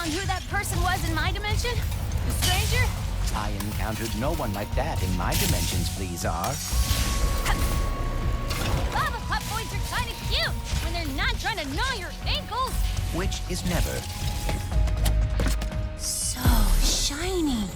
on who that person was in my dimension? The stranger? I encountered no one like that in my dimensions, Blizar. Lava pup boys are kind of cute when they're not trying to gnaw your ankles. Which is never. So shiny.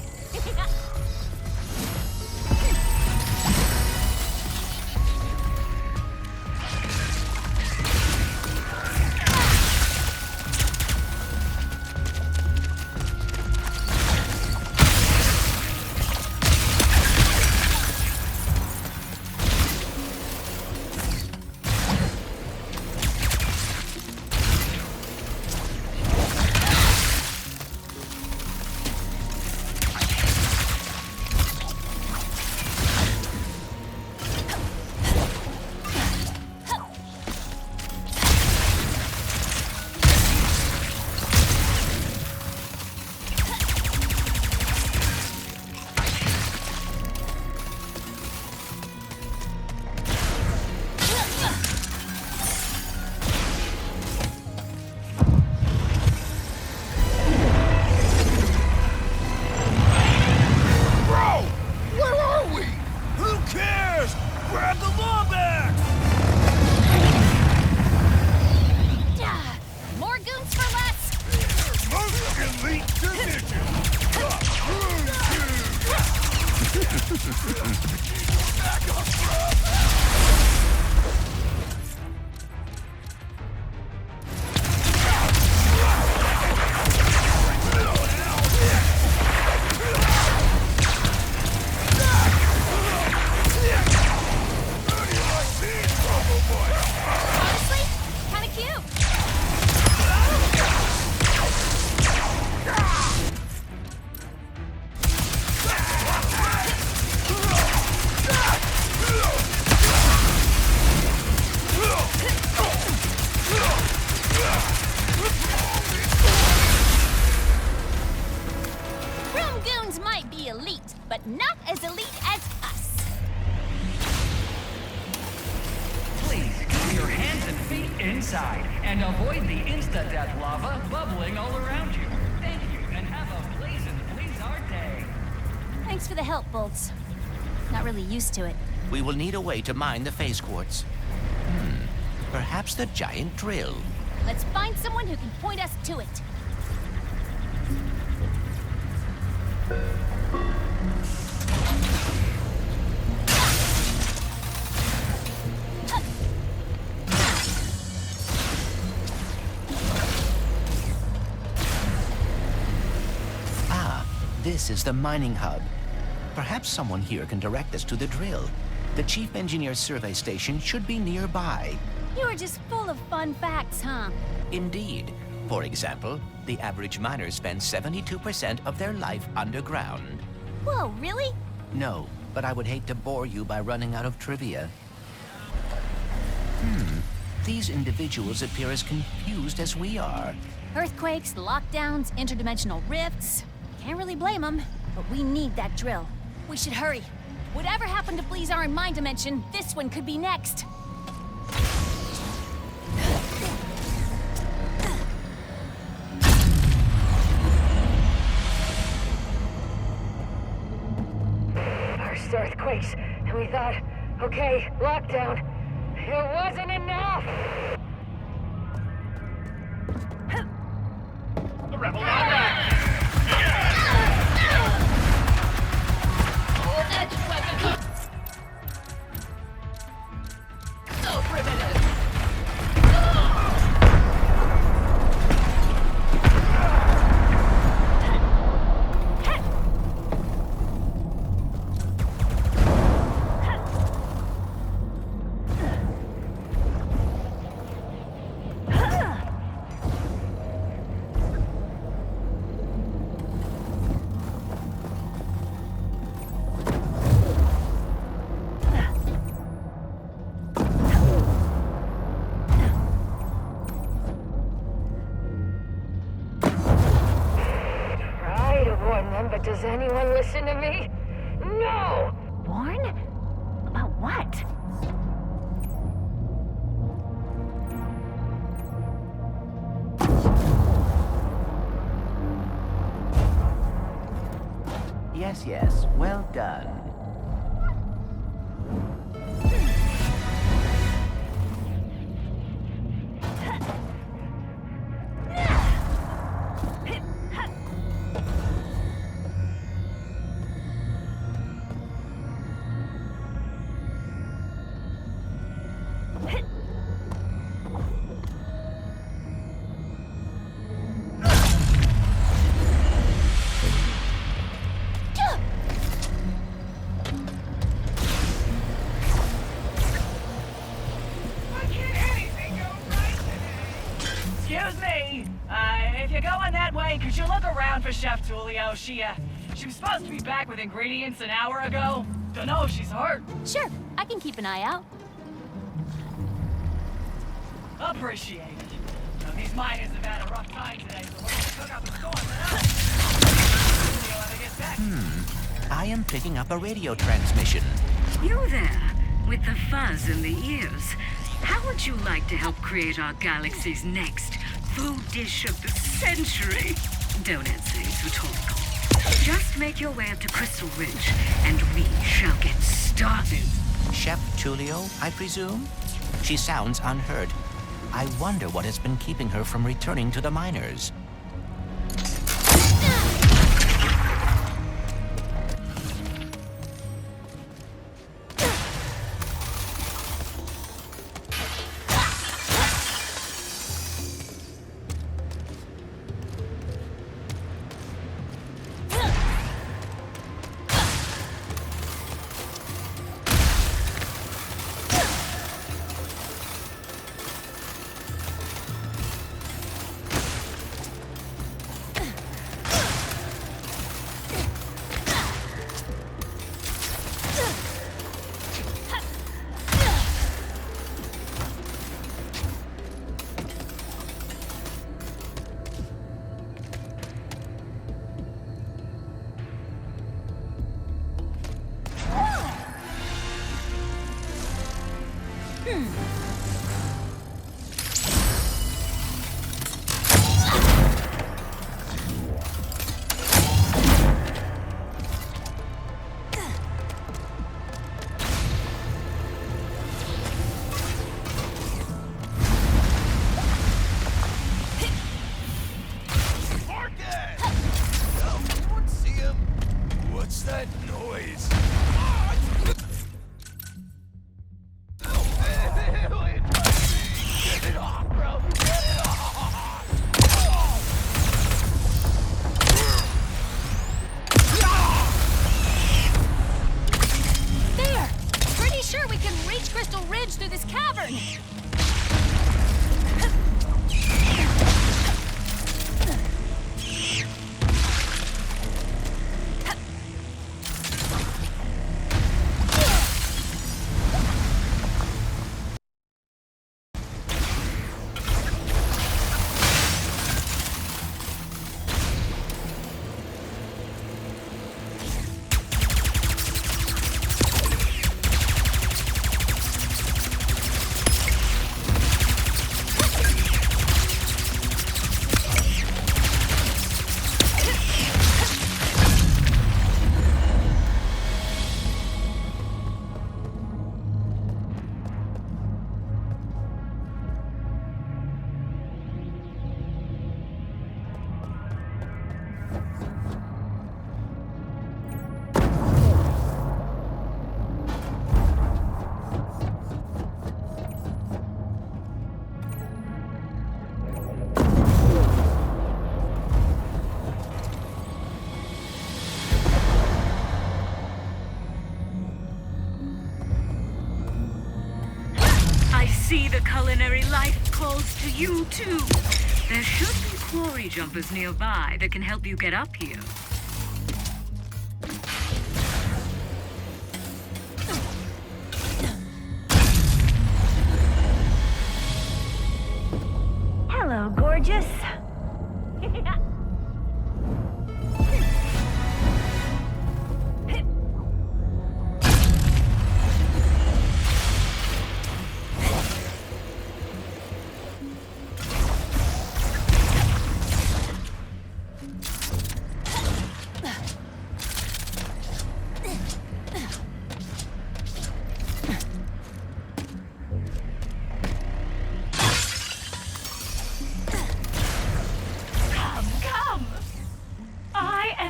But not as elite as us. Please keep your hands and feet inside and avoid the insta-death lava bubbling all around you. Thank you, and have a blazing Blizar day. Thanks for the help, Bolts. Not really used to it. We will need a way to mine the phase quartz. Perhaps the giant drill. Let's find someone who can point us to it. This is the mining hub. Perhaps someone here can direct us to the drill. The Chief Engineer's survey station should be nearby. You are just full of fun facts, huh? Indeed. For example, the average miner spends 72% of their life underground. Whoa, really? No, but I would hate to bore you by running out of trivia. These individuals appear as confused as we are. Earthquakes, lockdowns, interdimensional rifts. Can't really blame them, but we need that drill. We should hurry. Whatever happened to Blizar in my dimension, this one could be next. First earthquakes, and we thought, okay, lockdown. It wasn't enough! The rebel Mad-Bax! So primitive! But does anyone listen to me? No! Warn? About what? Yes, yes. Well done. Excuse me. If you're going that way, could you look around for Chef Tulio? She was supposed to be back with ingredients an hour ago. Don't know if she's hurt. Sure, I can keep an eye out. Appreciate it. Now, these miners have had a rough time today, so we're gonna cook up a storm. Tulio ever gets back. I am picking up a radio transmission. You there, with the fuzz in the ears. How would you like to help create our galaxy's next food dish of the century? Don't answer, it's rhetorical. Just make your way up to Crystal Ridge, and we shall get started. Chef Tulio, I presume? She sounds unhurt. I wonder what has been keeping her from returning to the miners. through this cavern! See, the culinary life calls to you, too. There should be quarry jumpers nearby that can help you get up here. Hello, gorgeous.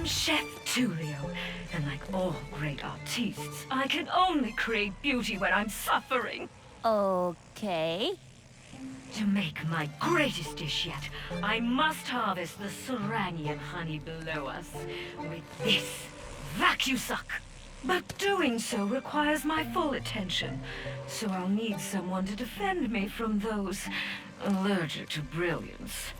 Chef Tulio, and like all great artistes, I can only create beauty when I'm suffering. Okay. To make my greatest dish yet, I must harvest the Seranian honey below us with this vacusuck. But doing so requires my full attention, so I'll need someone to defend me from those allergic to brilliance.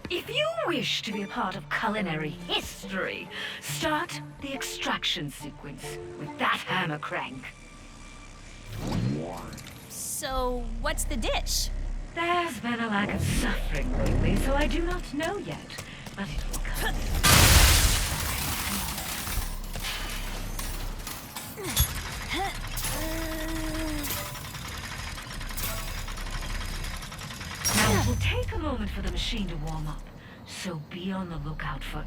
If you wish to be a part of culinary history, start the extraction sequence with that hammer crank. So, what's the dish? There's been a lack of suffering lately, so I do not know yet, but it will come. Now, it will take a moment for the machine to warm up, so be on the lookout for